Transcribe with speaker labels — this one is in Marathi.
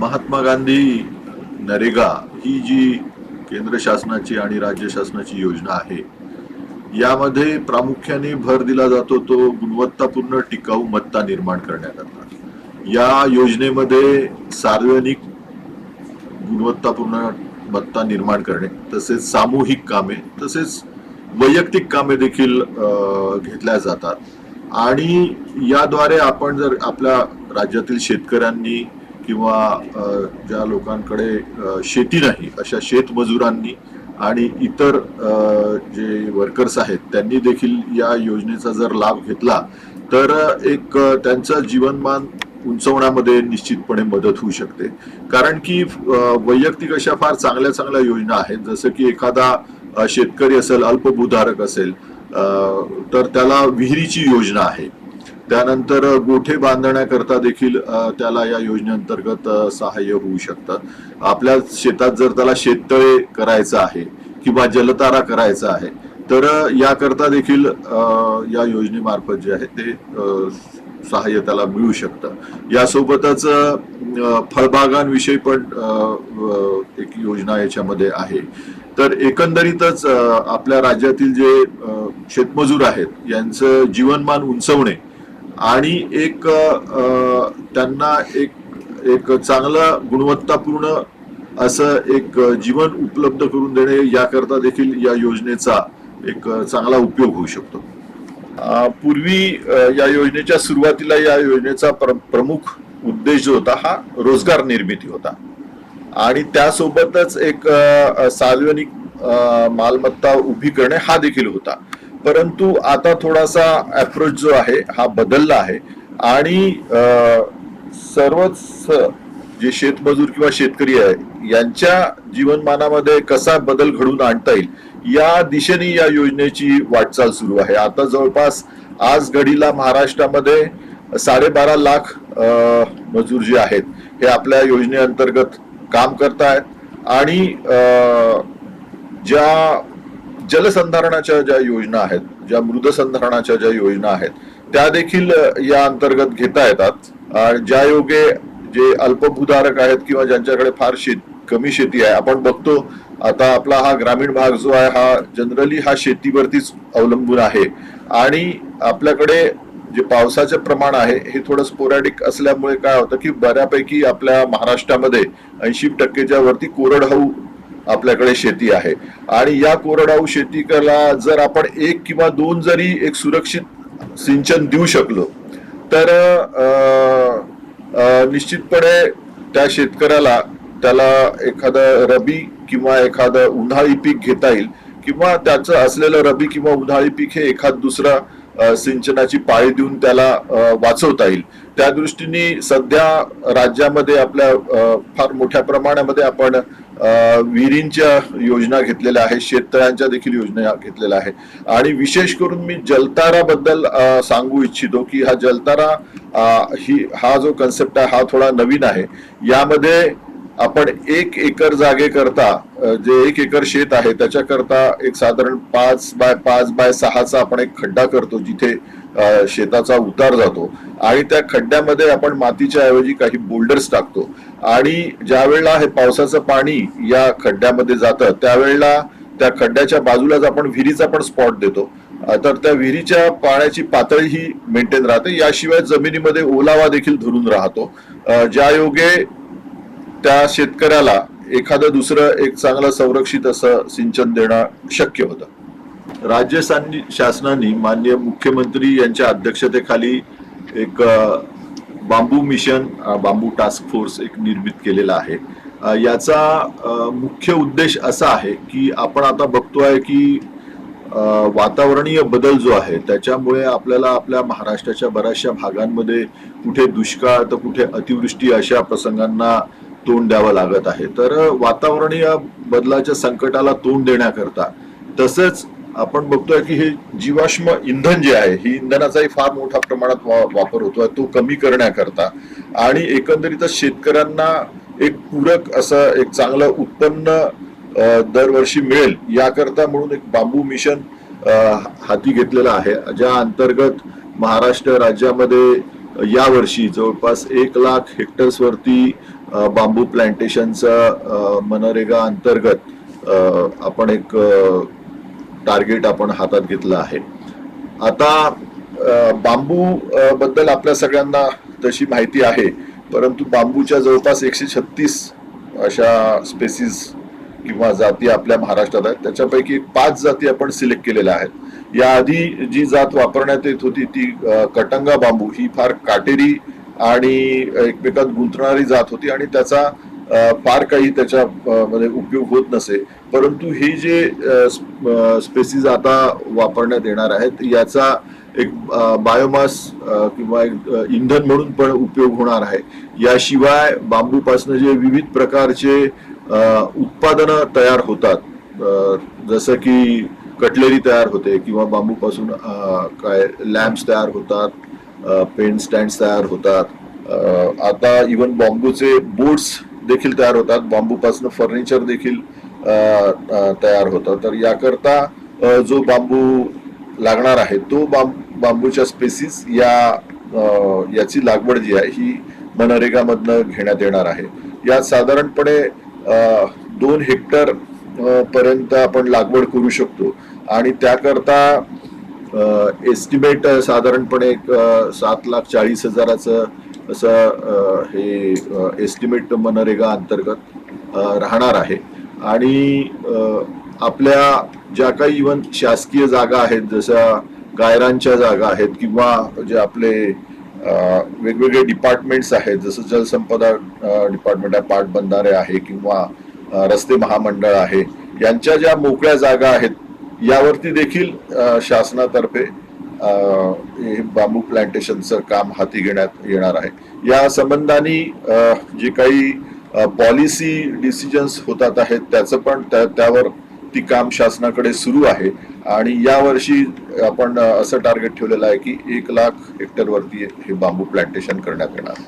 Speaker 1: महात्मा गांधी नरेगा ही जी केंद्र शासनाची आणि राज्य शासनाची योजना आहे, यामध्ये प्रामुख्याने भर दिला जातो तो गुणवत्तापूर्ण टिकाऊ मत्ता निर्माण करण्याकरता. या योजनेमध्ये सार्वजनिक गुणवत्तापूर्ण मत्ता निर्माण करणे, तसेच सामूहिक कामे, तसेच वैयक्तिक कामे देखील घेतल्या जातात. आणि याद्वारे आपण जर आपल्या राज्यातील शेतकऱ्यांनी किंवा ज्या लोकांकडे शेती नाही अशा शेतमजुरांनी आणि इतर जे वर्कर्स आहेत त्यांनी देखील या योजनेचा जर लाभ घेतला तर एक त्यांचं जीवनमान उंचवण्यामध्ये निश्चितपणे मदत होऊ शकते. कारण की वैयक्तिक अशा फार चांगल्या चांगल्या योजना आहेत, जसं की एखादा शेतकरी असेल, अल्पभूधारक असेल तर त्याला विहिरीची योजना आहे. त्यानंतर गोठे बांधण्याकरता देखील त्याला या योजनेअंतर्गत सहाय्य होऊ शकतं. आपल्या शेतात जर त्याला शेततळे करायचं आहे किंवा जलतारा करायचा आहे तर याकरता देखील या योजनेमार्फत जे आहे ते सहाय्य त्याला मिळू शकतं. यासोबतच फळबागांविषयी पण एक योजना याच्यामध्ये आहे. तर एकंदरीतच आपल्या राज्यातील जे शेतमजूर आहेत यांचं जीवनमान उंचवणे आणि एक त्यांना एक चांगलं गुणवत्तापूर्ण असं एक जीवन उपलब्ध करून देणे याकरता देखील या योजनेचा एक चांगला उपयोग होऊ शकतो. पूर्वी या योजनेच्या सुरुवातीला या योजनेचा प्रमुख उद्देश जो होता हा रोजगार निर्मिती होता आणि त्यासोबतच एक सार्वजनिक मालमत्ता उभी करणे हा देखील होता. परंतु आता थोडासा अप्रोच जो आहे हा बदलला आहे आणि सर्वच जे शेतमजूर किंवा शेतकरी आहे यांच्या जीवनमानामध्ये कसा बदल घडवून आणता येईल या दिशेने या योजनेची वाटचाल सुरू आहे. आता जवळपास आज घडीला महाराष्ट्रामध्ये 12.5 लाख मजूर जे आहेत हे आपल्या योजनेअंतर्गत काम करतायत आणि ज्या जलसंधारणाच्या ज्या योजना आहेत, ज्या मृदसंधारणाच्या ज्या योजना आहेत त्या देखील या अंतर्गत घेता येतात. ज्या योगे जे अल्पभूधारक आहेत किंवा ज्यांच्याकडे फार कमी शेती आहे, आपण बघतो आता आपला हा ग्रामीण भाग जो आहे हा जनरली हा शेतीवरतीच अवलंबून आहे आणि आपल्याकडे जे पावसाचे प्रमाण आहे हे थोडं स्पोरॅडिक असल्यामुळे काय होतं की बऱ्यापैकी आपल्या महाराष्ट्रामध्ये 80%च्या वरती कोरडवाहू आपल्याकडे शेती आहे आणि या कोरडवाहू शेतीला जर आपण 1 किंवा 2 जरी एक सुरक्षित सिंचन देऊ शकलो तर निश्चितपणे त्या शेतकऱ्याला त्याला एखादं रबी किंवा एखादं उन्हाळी पीक घेता येईल किंवा त्याचं असलेलं रबी किंवा उन्हाळी पीक हे एखाद दुसरा सिंचनाची पाळी देऊन त्याला वाचवता येईल. त्या दृष्टीने सध्या राज्यामध्ये आपल्या फार मोठ्या प्रमाणामध्ये आपण विहिरींच्या योजना घेतलेल्या आहेत, शेततळ्यांच्या देखील योजना घेतलेल्या आहेत आणि विशेष करून मी जलताराबद्दल सांगू इच्छितो की हा जलतारा हा जो कन्सेप्ट आहे हा थोडा नवीन आहे. यामध्ये आपण 1 एकर जागेकरता जे 1 एकर शेत आहे त्याच्याकरता एक साधारण 5 बाय 5 बाय 6चा आपण एक खड्डा करतो जिथे शेताचा उतार जातो आणि त्या खड्ड्यामध्ये आपण मातीच्या ऐवजी काही बोल्डर्स टाकतो आणि ज्या वेळेला हे पावसाचं पाणी या खड्ड्यामध्ये जातं त्यावेळेला त्या खड्ड्याच्या बाजूलाच आपण विहिरीचा पण स्पॉट देतो. तर त्या विहिरीच्या पाण्याची पातळी ही मेंटेन राहते. याशिवाय जमिनीमध्ये ओलावा देखील धरून राहतो, ज्या योगे त्या शेतकऱ्याला एखादं दुसरं एक चांगलं संरक्षित असं सिंचन देणं शक्य होतं. राज्य शासनाने माननीय मुख्यमंत्री यांच्या अध्यक्षतेखाली एक बांबू मिशन, बांबू टास्क फोर्स एक निर्मित केलेला आहे. याचा मुख्य उद्देश असा आहे की आपण आता बघतोय की वातावरणीय बदल जो आहे त्याच्यामुळे आपल्याला आपल्या महाराष्ट्राच्या बऱ्याचशा भागांमध्ये कुठे दुष्काळ तर कुठे अतिवृष्टी अशा प्रसंगांना तोंड द्यावं लागत आहे. तर वातावरणीय बदलाच्या संकटाला तोंड देण्याकरता तसंच आपण बघतोय की हे जीवाश्म इंधन जे आहे ही इंधनाचाही फार मोठ्या प्रमाणात वापर होतोय, तो कमी करण्याकरता आणि एकंदरीतच शेतकऱ्यांना एक पूरक असं एक चांगलं उत्पन्न दरवर्षी मिळेल याकरता म्हणून एक बांबू मिशन हाती घेतलेलं आहे, ज्या अंतर्गत महाराष्ट्र राज्यामध्ये यावर्षी जवळपास 1,00,000 हेक्टर्सवरती बांबू प्लांटेशनचा मनरेगा अंतर्गत आपण एक टार्गेट आपण हातात घेतलं आहे. आता बांबू बद्दल आपल्या सगळ्यांना तशी माहिती आहे, परंतु बांबूच्या जवळपास 136 अशा स्पेसीज किंवा जाती आपल्या महाराष्ट्रात आहेत. त्याच्यापैकी 5 जाती आपण सिलेक्ट केलेल्या आहेत. याआधी जी जात वापरण्यात येत होती ती कटंगा बांबू, ही फार काटेरी आणि एकमेकात गुंतणारी जात होती आणि त्याचा फार काही त्याच्या मध्ये उपयोग होत नसे. परंतु हे जे स्पेसीज आता वापरण्यात येणार आहेत याचा एक बायोमास किंवा एक इंधन म्हणून पण उपयोग होणार आहे. याशिवाय बांबूपासून जे विविध प्रकारचे उत्पादनं तयार होतात, जसं की कटलेरी तयार होते किंवा बांबूपासून काय लॅम्प्स तयार होतात, पेन स्टँड्स तयार होतात, आता इवन बांबूचे बोर्ड्स देखील तयार होतात, बांबूपासून फर्निचर देखील तयार होतं. तर याकरता जो बांबू लागणार आहे तो बांबूच्या स्पेसीस याची लागवड जी आहे ही मनरेगामधनं घेण्यात येणार आहे. यात साधारणपणे 2 हेक्टर पर्यंत आपण लागवड करू शकतो आणि त्याकरता एस्टिमेट साधारणपणे एक 7,40,000 असं हे एस्टिमेट मनरेगा अंतर्गत राहणार आहे. आणि आपल्या ज्या काही इव्हन शासकीय जागा आहेत, जशा गायरांच्या जागा आहेत किंवा जे आपले वेगवेगळे डिपार्टमेंट्स आहेत, जसं जलसंपदा डिपार्टमेंट आहे, पाटबंधारे आहे किंवा रस्ते महामंडळ आहे, यांच्या ज्या मोकळ्या जागा आहेत यावरती देखील शासनातर्फे हे बांबू प्लांटेशनचं काम हाती घेण्यात येणार आहे. या संबंधाने जे काही पॉलिसी डिसिजन्स होतात आहेत त्याचं पण त्यावर ती काम शासनाकडे सुरू आहे आणि यावर्षी आपण असं टार्गेट ठेवलेलं आहे की 1,00,000 हेक्टरवरती हे बांबू प्लांटेशन करण्यात येणार.